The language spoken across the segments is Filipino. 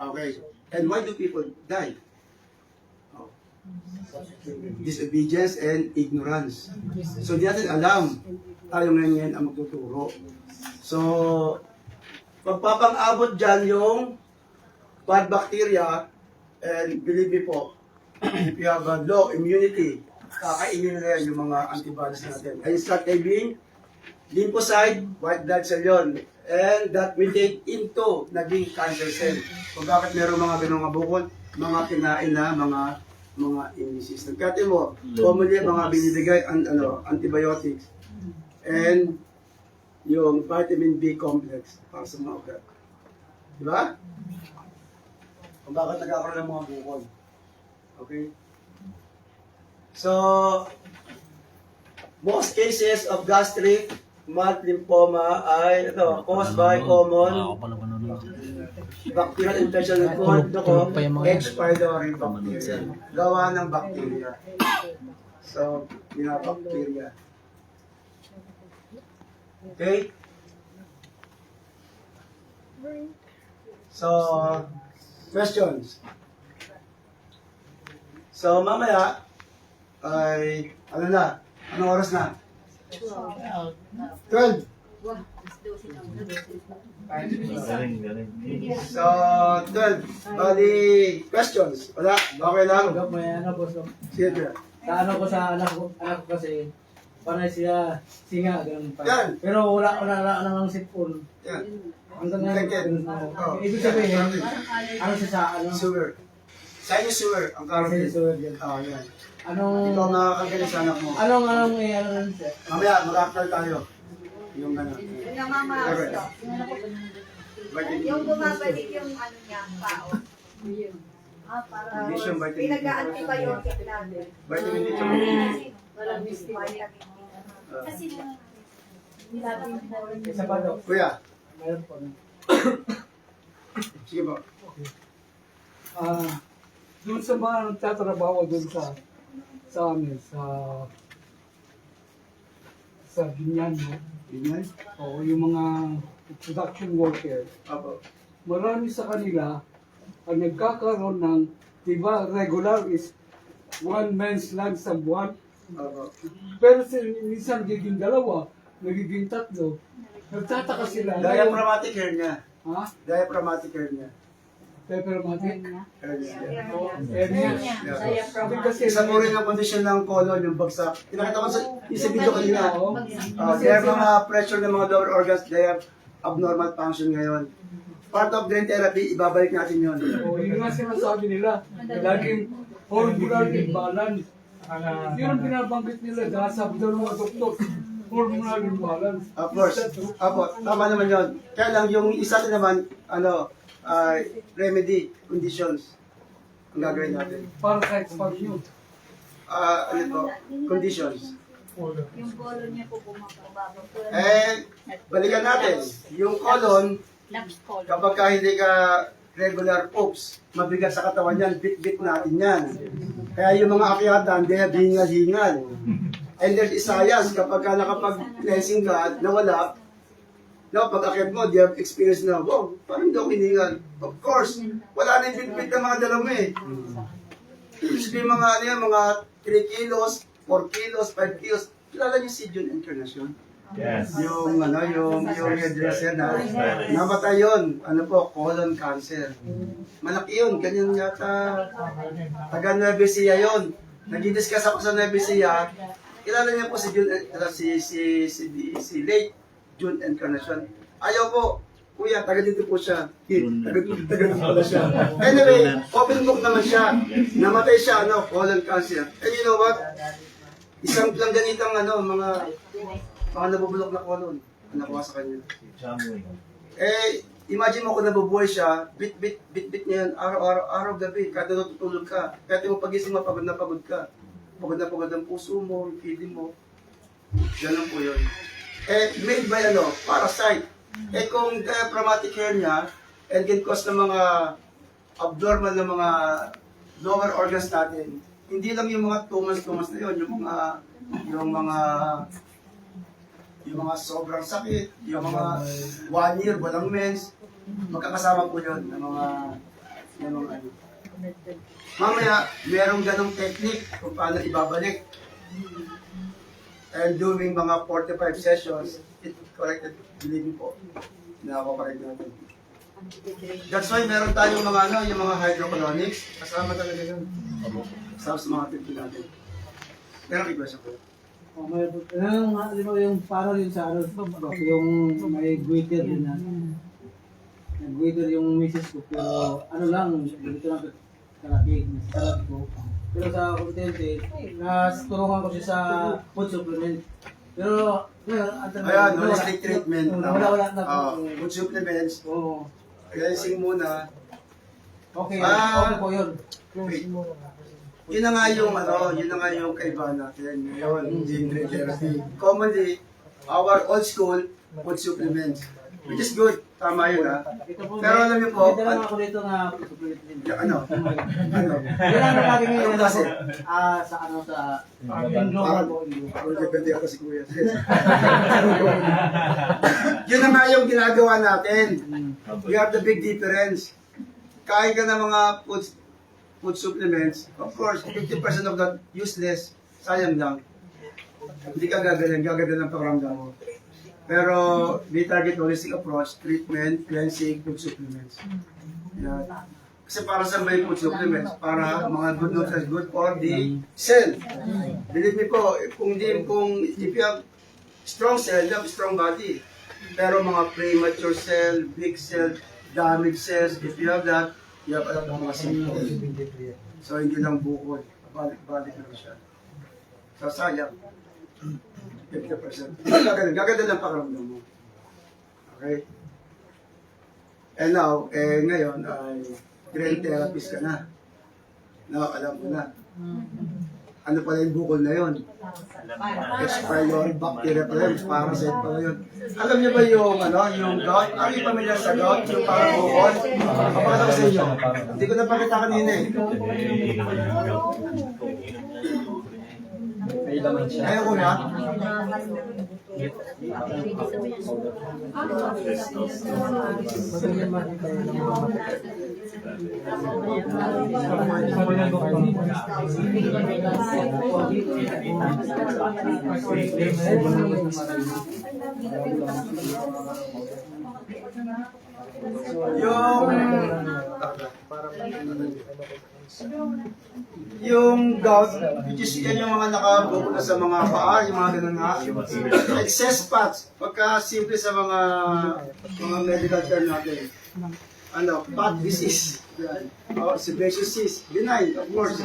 Okay. And why do people die? Oh. Disobedience and ignorance. So, di natin alam. Tayo ngayon ang magtuturo. So, magpapang-abot dyan yung bad bacteria, and believe me po, if you have a low immunity, kakainin na yan yung mga antibodies natin. Ay start being lymphocyte, white blood cell yun. And that will take into naging cancer cell. Kung bakit meron mga ganong bukol, mga kinain na mga immune system. Kaya mo, commonly mga binibigay antibiotics and yung vitamin B complex para sa mga ugat. Diba? Kung bakit nagkakaroon ng mga bukol. Okay? So, most cases of gastric malt lymphoma ay caused by common bacterial infection ng dugo, H. pylori bacteria. Gawa ng bacteria. So, bacteria. Okay? So, questions? So, mamaya ay, anong oras na? 12. So, 12. Bali, questions? Wala? Okay lang? May boss. Sige, sir. Sa ko sa anak ko kasi, panay siya singa, ganun pa. Yan. Pero wala nang sipon. Yan. Hanggang ngayon. Oh. Ibig sabihin, ano siya sa Sewer. Sa inyo sewer, ang karapin. Oh, yan. Anong, Ikaw makakagaling sa anak mo. ano siya? Mamaya, mag-actual tayo. Yung gano'n. Yung namamaos ko. Yung bumabalik yung ano niya, pao. Para Magnesium, vitamin D. pinag-antibiotic natin. Vitamin D. Walang vitamin. Kasi Isa pa daw. Kuya, Meron po. sige po. Doon sa mga nagtatrabaho doon sa amin, sa binyan, no? Ganyan? O yung mga production worker, Apo. marami sa kanila ang nagkakaroon ng, diba, regular is 1 man's lunch sa buwan. Apo. Pero minsan nagiging 2, nagiging 3. Nagtataka sila. Diaphragmatic hernia. Ha? Diaphragmatic hernia. Diaphragmatic? Hernia. Hernia. Hindi kasi Isa po rin ang kondisyon ng colon, yung bagsak. Pinakita ko sa video kanina. They have mga pressure ng mga lower organs, they have abnormal function ngayon. Part of brain therapy, ibabalik natin yun. O, yun nga sinasabi nila, laging hormonal imbalance. Yun ang binabanggit nila dahil sabi daw ng mga doktor, hormonal imbalance. Of course. Apo, tama naman yun. Kaya lang yung isa din naman, remedy, conditions, ang gagawin natin. Parasites pa yun. Conditions. yung colon niya po bumababa. And, balikan natin, yung colon, kapag ka hindi ka regular poops, mabigat sa katawan yan, bit-bit natin yan. Kaya yung mga akyatan, they have hingal-hingal. And there's science, kapag ka nakapag-blessing ka at nawala, pag akyat mo, they have experience na, wow, parang daw hiningal. Of course, wala na yung bit-bit ng mga dalaw eh. Ibig mga 3 kilos, 4 kilos, 5 kilos. Kilala niyo si June Encarnacion? Yes. Yung hairdresser na namatay yun. Colon cancer. Malaki yun. Ganyan yata. Taga Nueva Ecija yun. Nag-discuss ako sa Nueva Ecija. Kilala niya po si June, si late June Encarnacion. Ayaw po. Kuya, taga dito po siya. Taga dito pala siya. Anyway, open book naman siya. Namatay siya, colon cancer. And you know what? Isang lang ganitang mga nabubulok na colon ang nakuha sa kanya. Imagine mo kung nabubuhay siya, bit niya yan, araw gabi, kada natutulog ka. Kaya mo pagising mo, pagod na pagod ka. Pagod na pagod ang puso mo, yung kidney mo. Ganun po yun. Made by parasite. Kung diaphragmatic hernia, and can cause ng mga abnormal na mga lower organs natin, hindi lang yung mga tumas na yun, yung mga sobrang sakit, yung mga 1 year, walang mens, magkakasama po yun ng mga Yung mga ano. Mamaya, merong ganong technique kung paano ibabalik. And doing mga 45 sessions, it corrected, believe me po, na-correct natin. That's why meron tayong mga ano, yung mga hydrocolonics, kasama talaga yun. Kasama sa mga tip natin. Pero question ko. Oh, may yung parang yun sa ano, yung may guiter din na. Nag-guiter yung misis ko, pero ano lang, dito lang kalaki ko. Pero sa kontente, natulungan ko siya sa food supplement. Pero, Ayan, holistic treatment. Wala na. Food supplements. Oo. Cleansing muna. Okay, Ah. okay po yun. Yun na nga yung ano, yun na nga yung kaibahan natin. Ngayon, gene therapy. Commonly, our old school food supplements. Which is good. Tama yun ha. Ito po, Pero alam niyo po, may dala ako dito na food supplement. Ano? Ano? Yan ang lagi ngayon Ano kasi? sa ano sa Indro po. Ako nagkaganda ako si Kuya. Yun na nga yung ginagawa natin. We have the big difference. Kain ka ng mga food supplements, of course, 50% of that useless, sayang lang. Hindi ka gagaling ng pakiramdam mo. Pero, we target holistic approach, treatment, cleansing, food supplements. Yan. Kasi para sa may food supplements, para mga good nutrients, good for the cell. Believe me po, kung if you have strong cell, you have strong body. Pero mga premature cell, big cell, damaged cells, if you have that, you have a lot of mga symptoms. So, hindi lang bukod. Balik-balik lang siya. So, sayang. 50%. Gaganda lang pakiramdam mo. Okay? And now, ngayon, ay brain therapist ka na. Now, alam mo na. Ano pala yung bukol na yun? Expired bacteria pala yun, parasite pala yun. Alam niyo ba yung, yung gout? Are you familiar sa gout? Yung parang bukol? Kapagod ko sa inyo. Hindi ko napakita kanina eh. Ayaw ko na. Yung gout, which is yan yung mga nakabukod na sa mga paa, yung mga ganun nga. Excess fats, pagka simple sa mga medical term natin. Fat disease. Sebaceous cyst, benign, of course.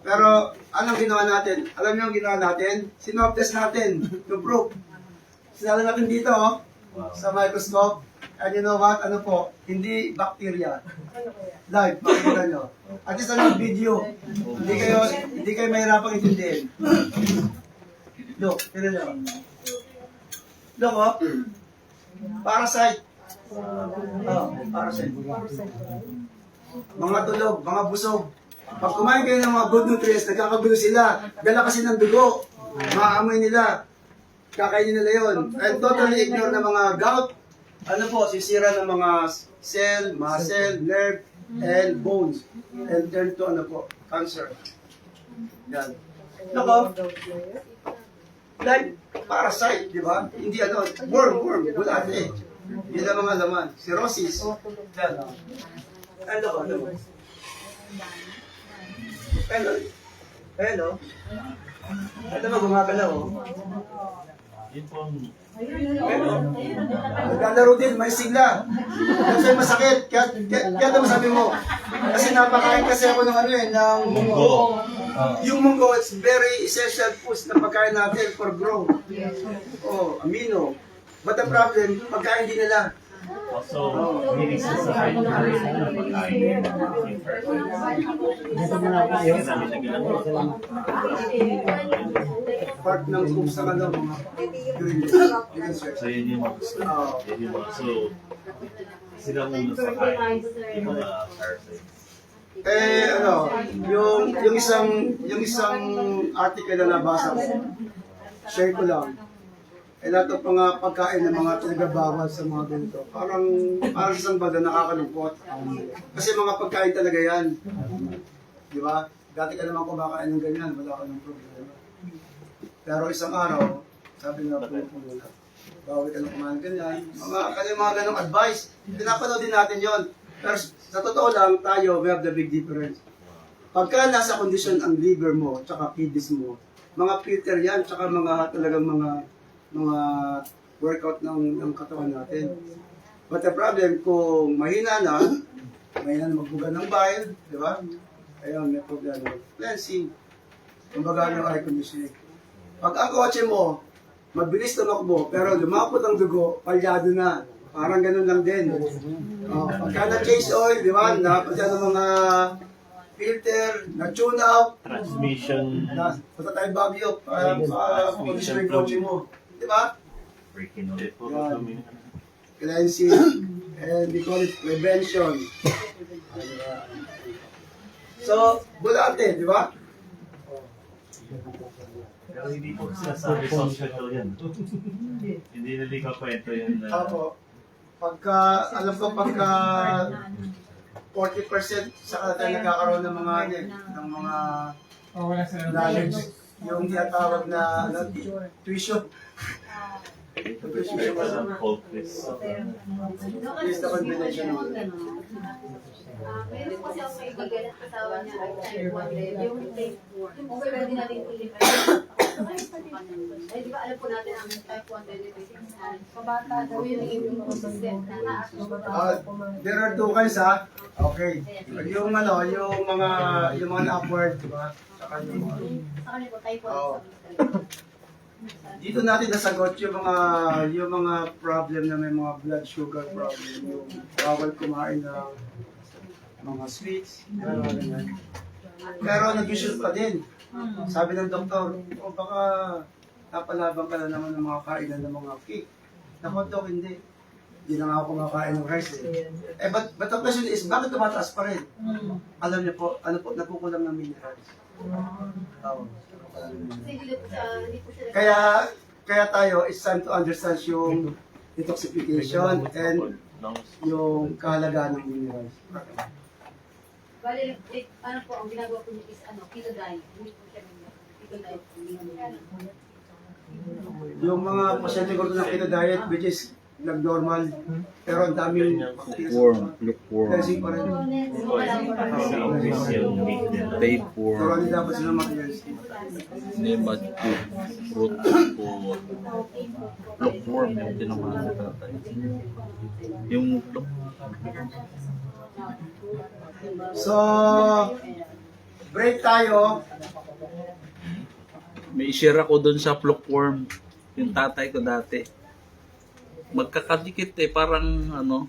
Pero, anong ginawa natin? Alam niyo ang ginawa natin? Sinop-test natin, to prove. Sinala natin dito, sa microscope. And you know what? Ano po? Hindi bacteria. Live, pakikita nyo. At least ano video. Hindi kayo mahirapang intindihin. Look, tignan nyo. Look, Parasite. Parasite. Mga tulog, mga busog. Pag kumain kayo ng mga good nutrients, nagkakagulo sila. Dala kasi ng dugo. Maamoy nila. Kakainin nila yun. And totally ignore ng mga gout. Sisira ng mga cell, muscle, nerve, and bones. And turn to cancer. Yan. Like parasite, di ba? Hindi worm, bulate. Yun ang mga laman. Cirrhosis. Yan. Hello. Ito ba gumagalaw? Naglalaro din, may sigla. Kasi masakit. Kaya ito masabi mo. Kasi napakain kasi ako ng munggo. Yung munggo, it's very essential foods na pagkain natin for growth. Amino. But the problem, pagkain din nila. Meaning sa pagkain Part ng kung sa mga So yun yung gusto. So, sila muna sa kain. Yung mga parasites. yung isang article na nabasa ko, share ko lang. lahat ng mga pagkain ng mga pinagabawal sa mga ganito. Parang sa isang banda nakakalungkot. Kasi mga pagkain talaga yan. Di ba? Dati ka naman kumakain ng ganyan, wala ka ng problema. Pero isang araw, sabi nga po, bawal ka na kumain ganyan. Mga ganong advice, pinapanood din natin yon. Pero sa totoo lang, tayo, we have the big difference. Pagka nasa kondisyon ang liver mo, tsaka kidneys mo, mga filter yan, tsaka talagang mga workout ng katawan natin. But the problem, kung mahina na magbuga ng bile, di ba? Ayun, may problema. Cleansing. Kumbaga ng air conditioning. Pag ang kotse mo, mabilis tumakbo, pero lumapot ang dugo, palyado na. Parang ganun lang din. Pagka na-change oil, di ba? Napatya ng mga filter, na-tune out, Transmission. punta tayo Baguio, condition yung kotse mo. Di ba? Freaking ulit po. Yan. Cleansing, and we call it prevention. So, bulate, di ba? Pero hindi po sinasabi sa hospital yan. Hindi nalika kwento yun na Opo. Alam ko pagka 40% sa tayo nagkakaroon ng mga Wala sila. knowledge, yung tinatawag na tuition. ito sa cold press. Is the combination of Meron kasi ako may kaibigan at kasama niya ay type 1 level. Yung pwede natin ilipat. Ay, di ba alam po natin ang type 1 diabetes pabata daw yun yung immune system na taas. there are two kinds ha. Okay. Yung mga upward, di ba? Saka yung mga Sa kanila po, type 1 Oo. sa dito natin nasagot yung mga problem na may mga blood sugar problem, yung bawal kumain ng mga sweets, ganyan. Pero nag-usual pa din. Sabi ng doktor, baka napalabang ka na naman ng mga kainan ng mga cake. Naku, Dok, hindi. Hindi na nga ako kumakain ng rice eh. But the question is, bakit tumataas pa rin? Alam niyo po, nakukulang ng minerals. Kasi hindi po sila Kaya tayo, it's time to understand yung detoxification and yung kahalagaan ng minerals. Bali, ano po, ang ginagawa po niya is keto diet. Hindi po siya keto diet. Yung mga pasyente ko ng keto diet, which is nag-normal, pero ang daming Lukewarm. cleansing pa rin. Pero Tapeworm. hindi dapat sila mag-cleanse. Nematode. Fruit po. Lukewarm yung tinamaan sa tatay. Yung So, break tayo. may share ako dun sa lukewarm. Yung tatay ko dati. Magkakadikit parang ano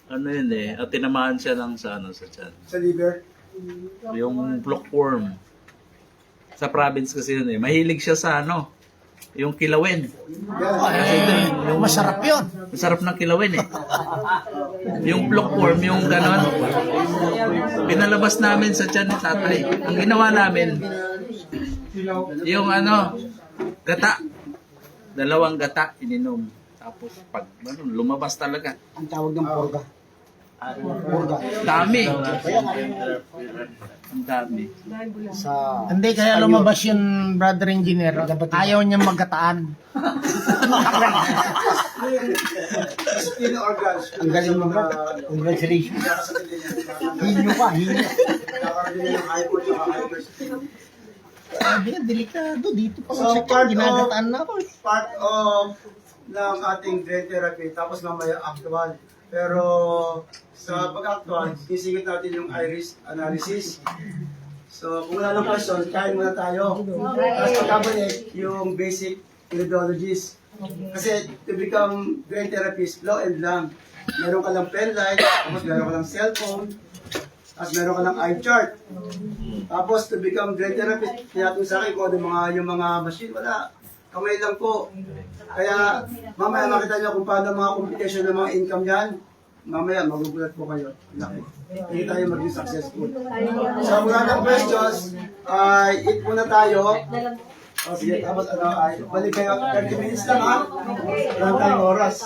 yun at tinamaan siya lang sa tiyan. Sa liver. Yung flockworm. Sa province kasi yun Mahilig siya sa yung kilawin. Yan. Yung masarap yun. Masarap ng kilawin Yung flockworm, yung ganon. Pinalabas namin sa tiyan ni tatay. Ang ginawa namin, yung gata. 2 gata ininom. Tapos pag lumabas talaga. Ang tawag ng porga. Dami. Ang dami. Hindi, kaya lumabas yung brother engineer. Ayaw niya magkataan. Skin organs. Ang galing mo ba? Congratulations. Hinyo ka, hinyo. Nakakaroon din ng hypo at hyperspeed. Sabi nga, delikado. Dito pa So, sa kanya, ginagataan na ako. Part of ng ating brain therapy, tapos mamaya actual. Pero sa pag-actual, sisingit natin yung iris analysis. So kung wala ng question, kain muna tayo. Tapos pagkabalik, yung basic iridologies. Kasi to become brain therapist, flow and lang. Meron ka lang pen light, tapos meron ka lang cellphone, tapos meron ka lang eye chart. Tapos to become brain therapist, tinatung sa akin kung ano yung mga machine, wala. Kamay lang po. Kaya mamaya makita nyo kung paano mga computation ng mga income yan. Mamaya magugulat po kayo. Laki. Hindi tayo maging successful. So wala ng questions, eat muna tayo. O sige, tapos balik kayo 30 minutes lang ha. Wala tayong oras.